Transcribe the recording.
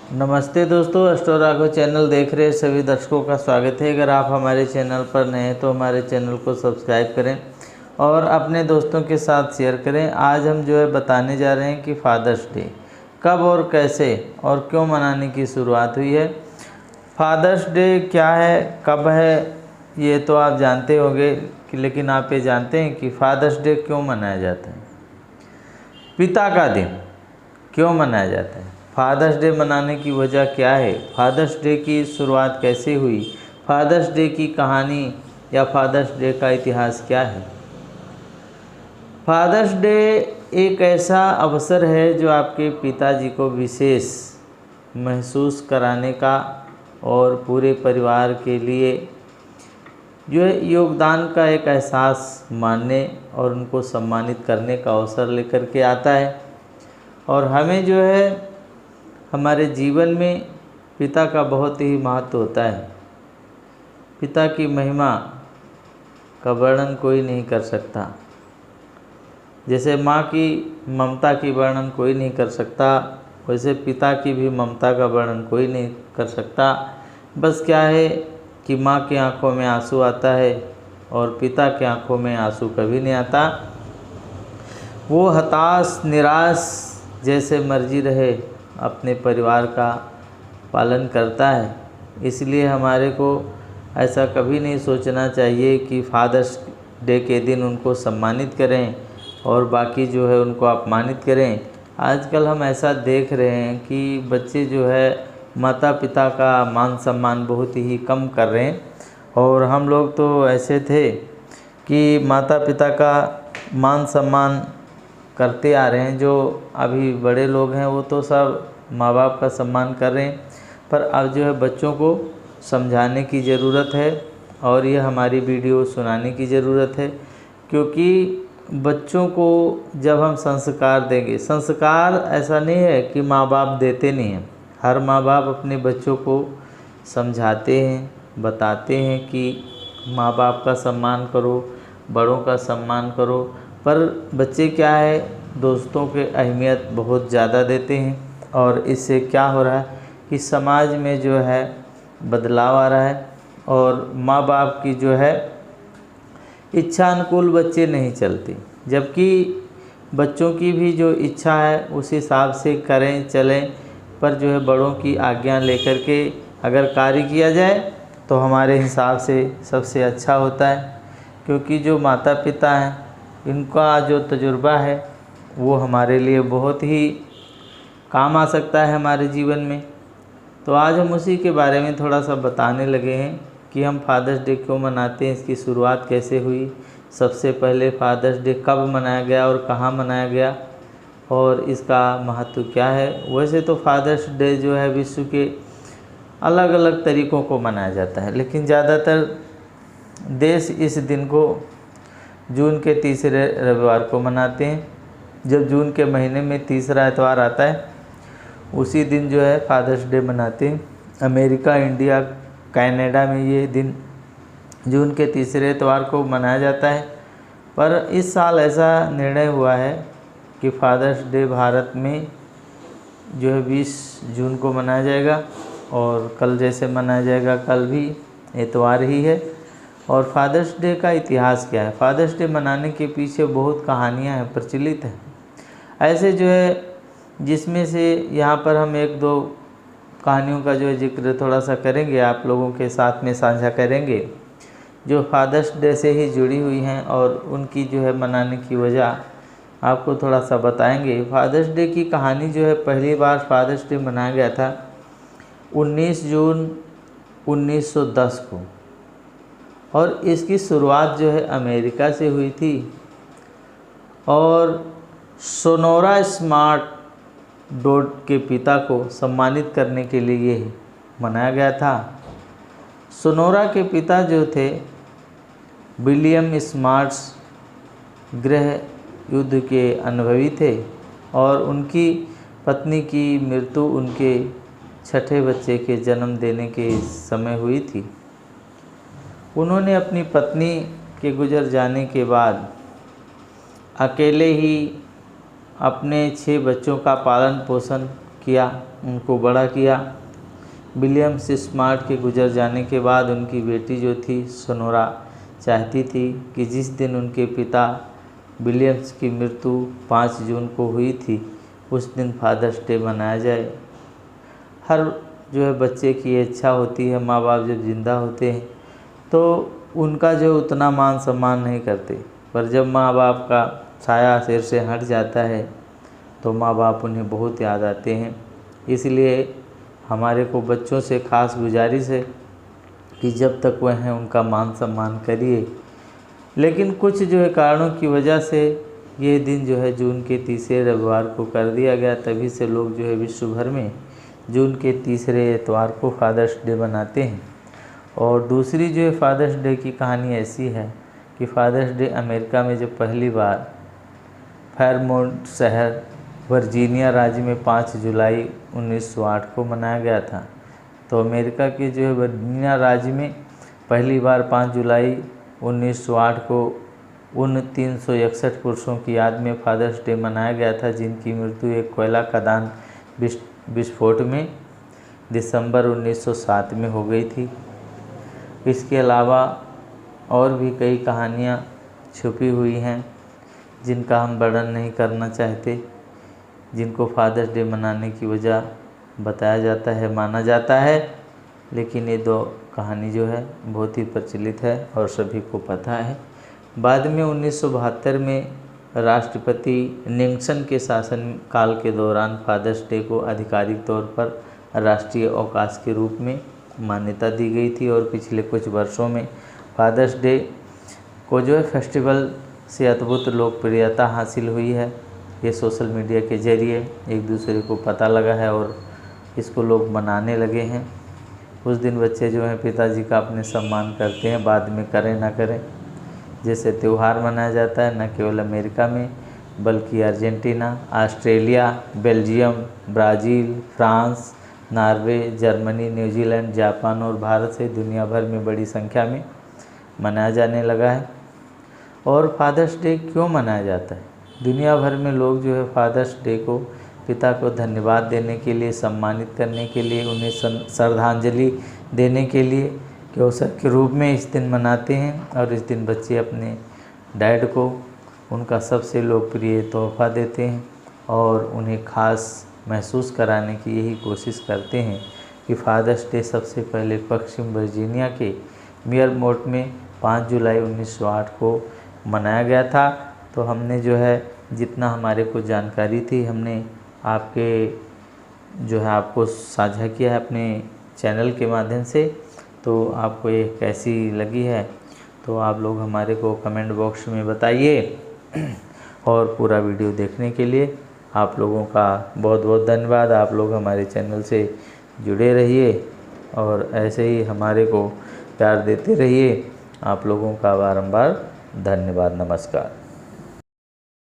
नमस्ते दोस्तों, astro Raghav channel देख रहे सभी दर्शकों का स्वागत है। अगर आप हमारे चैनल पर नए हैं तो हमारे चैनल को सब्सक्राइब करें और अपने दोस्तों के साथ शेयर करें। आज हम जो है बताने जा रहे हैं कि फादर्स डे कब और कैसे और क्यों मनाने की शुरुआत हुई है। फादर्स डे क्या है, कब है, ये तो आप जानते होंगे लेकिन आप ये जानते हैं कि फादर्स डे क्यों मनाया जाता है। पिता का दिन क्यों मनाया जाता है, फादर्स डे मनाने की वजह क्या है, फादर्स डे की शुरुआत कैसे हुई, फादर्स डे की कहानी या फादर्स डे का इतिहास क्या है। फादर्स डे एक ऐसा अवसर है जो आपके पिताजी को विशेष महसूस कराने का और पूरे परिवार के लिए जो है योगदान का एक एहसास मानने और उनको सम्मानित करने का अवसर लेकर के आता है। और हमें जो है हमारे जीवन में पिता का बहुत ही महत्व होता है। पिता की महिमा का वर्णन कोई नहीं कर सकता। जैसे माँ की ममता की वर्णन कोई नहीं कर सकता, वैसे पिता की भी ममता का वर्णन कोई नहीं कर सकता। बस क्या है कि माँ की आंखों में आंसू आता है और पिता की आंखों में आंसू कभी नहीं आता। वो हताश निराश जैसे मर्जी रहे अपने परिवार का पालन करता है। इसलिए हमारे को ऐसा कभी नहीं सोचना चाहिए कि फादर्स डे के दिन उनको सम्मानित करें और बाकी जो है उनको अपमानित करें। आजकल हम ऐसा देख रहे हैं कि बच्चे जो है माता पिता का मान सम्मान बहुत ही कम कर रहे हैं। और हम लोग तो ऐसे थे कि माता पिता का मान सम्मान करते आ रहे हैं। जो अभी बड़े लोग हैं वो तो सब माँ बाप का सम्मान कर रहे हैं, पर अब जो है बच्चों को समझाने की ज़रूरत है और ये हमारी वीडियो सुनाने की ज़रूरत है। क्योंकि बच्चों को जब हम संस्कार देंगे, संस्कार ऐसा नहीं है कि माँ बाप देते नहीं हैं। हर माँ बाप अपने बच्चों को समझाते हैं, बताते हैं कि माँ बाप का सम्मान करो, बड़ों का सम्मान करो। पर बच्चे क्या है, दोस्तों के अहमियत बहुत ज़्यादा देते हैं और इससे क्या हो रहा है कि समाज में जो है बदलाव आ रहा है और माँ बाप की जो है इच्छा अनुकूल बच्चे नहीं चलते। जबकि बच्चों की भी जो इच्छा है उस हिसाब से करें चलें, पर जो है बड़ों की आज्ञा लेकर के अगर कार्य किया जाए तो हमारे हिसाब से सबसे अच्छा होता है। क्योंकि जो माता पिता हैं इनका जो तजुर्बा है वो हमारे लिए बहुत ही काम आ सकता है हमारे जीवन में। तो आज हम उसी के बारे में थोड़ा सा बताने लगे हैं कि हम फादर्स डे क्यों मनाते हैं, इसकी शुरुआत कैसे हुई, सबसे पहले फादर्स डे कब मनाया गया और कहाँ मनाया गया और इसका महत्व क्या है। वैसे तो फादर्स डे जो है विश्व के अलग अलग तरीक़ों को मनाया जाता है, लेकिन ज़्यादातर देश इस दिन को जून के तीसरे रविवार को मनाते हैं। जब जून के महीने में तीसरा एतवार आता है उसी दिन जो है फादर्स डे मनाते हैं। अमेरिका, इंडिया, कनाडा में ये दिन जून के तीसरे एतवार को मनाया जाता है। पर इस साल ऐसा निर्णय हुआ है कि फादर्स डे भारत में जो है 20 जून को मनाया जाएगा और कल जैसे मनाया जाएगा, कल भी एतवार ही है। और फादर्स डे का इतिहास क्या है, फादर्स डे मनाने के पीछे बहुत कहानियाँ हैं, प्रचलित हैं ऐसे जो है, जिसमें से यहाँ पर हम एक दो कहानियों का जो है जिक्र थोड़ा सा करेंगे, आप लोगों के साथ में साझा करेंगे जो फादर्स डे से ही जुड़ी हुई हैं और उनकी जो है मनाने की वजह आपको थोड़ा सा बताएंगे। फादर्स डे की कहानी जो है, पहली बार फादर्स डे मनाया गया था 19 जून 1910 को और इसकी शुरुआत जो है अमेरिका से हुई थी। और सोनोरा स्मार्ट डॉट के पिता को सम्मानित करने के लिए ये मनाया गया था। सोनोरा के पिता जो थे विलियम स्मार्ट्स गृह युद्ध के अनुभवी थे और उनकी पत्नी की मृत्यु उनके छठे बच्चे के जन्म देने के समय हुई थी। उन्होंने अपनी पत्नी के गुजर जाने के बाद अकेले ही अपने 6 बच्चों का पालन पोषण किया, उनको बड़ा किया। विलियम स्मार्ट के गुजर जाने के बाद उनकी बेटी जो थी सोनोरा चाहती थी कि जिस दिन उनके पिता विलियम्स की मृत्यु 5 जून को हुई थी उस दिन फादर्स डे मनाया जाए। हर जो है बच्चे की इच्छा होती है, माँ बाप जब जिंदा होते हैं तो उनका जो उतना मान सम्मान नहीं करते, पर जब माँ बाप का साया सिर से हट जाता है तो माँ बाप उन्हें बहुत याद आते हैं। इसलिए हमारे को बच्चों से खास गुजारिश है कि जब तक वह हैं उनका मान सम्मान करिए। लेकिन कुछ जो है कारणों की वजह से ये दिन जो है जून के तीसरे रविवार को कर दिया गया, तभी से लोग जो है विश्व भर में जून के तीसरे इतवार को फादर्स डे मनाते हैं। और दूसरी जो है फादर्स डे की कहानी ऐसी है कि फादर्स डे अमेरिका में जब पहली बार फेयरमाउंट शहर वर्जीनिया राज्य में 5 जुलाई 1908 को मनाया गया था, तो अमेरिका के जो है वर्जीनिया राज्य में पहली बार 5 जुलाई 1908 को उन 361 पुरुषों की याद में फादर्स डे मनाया गया था जिनकी मृत्यु एक कोयला खदान विस्फोट में दिसंबर 1907 में हो गई थी। इसके अलावा और भी कई कहानियाँ छुपी हुई हैं जिनका हम वर्णन नहीं करना चाहते, जिनको फादर्स डे मनाने की वजह बताया जाता है, माना जाता है। लेकिन ये 2 कहानी जो है बहुत ही प्रचलित है और सभी को पता है। बाद में 1972 में राष्ट्रपति निक्सन के शासन काल के दौरान फादर्स डे को आधिकारिक तौर पर राष्ट्रीय अवकाश के रूप में मान्यता दी गई थी और पिछले कुछ वर्षों में फादर्स डे को जो है फेस्टिवल से अद्भुत लोकप्रियता हासिल हुई है। ये सोशल मीडिया के जरिए एक दूसरे को पता लगा है और इसको लोग मनाने लगे हैं। उस दिन बच्चे जो हैं पिताजी का अपने सम्मान करते हैं, बाद में करें ना करें। जैसे त्यौहार मनाया जाता है न केवल अमेरिका में बल्कि Argentina, Australia, Belgium, Brazil, France, Norway, Germany, New Zealand, Japan और भारत से दुनिया भर में बड़ी संख्या में मनाया जाने लगा है। और फादर्स डे क्यों मनाया जाता है? दुनिया भर में लोग जो है फादर्स डे को पिता को धन्यवाद देने के लिए, सम्मानित करने के लिए, उन्हें श्रद्धांजलि देने के लिए के अवसर के रूप में इस दिन मनाते हैं। और इस दिन बच्चे अपने डैड को उनका सबसे लोकप्रिय तोहफा देते हैं और उन्हें खास महसूस कराने की यही कोशिश करते हैं कि फादर्स डे सबसे पहले पश्चिम वर्जीनिया के फेयरमाउंट में 5 जुलाई 1908 को मनाया गया था। तो हमने जो है जितना हमारे को जानकारी थी हमने आपको साझा किया है अपने चैनल के माध्यम से। तो आपको ये कैसी लगी है तो आप लोग हमारे को कमेंट बॉक्स में बताइए। और पूरा वीडियो देखने के लिए आप लोगों का बहुत बहुत धन्यवाद। आप लोग हमारे चैनल से जुड़े रहिए और ऐसे ही हमारे को प्यार देते रहिए। आप लोगों का बारंबार धन्यवाद। नमस्कार।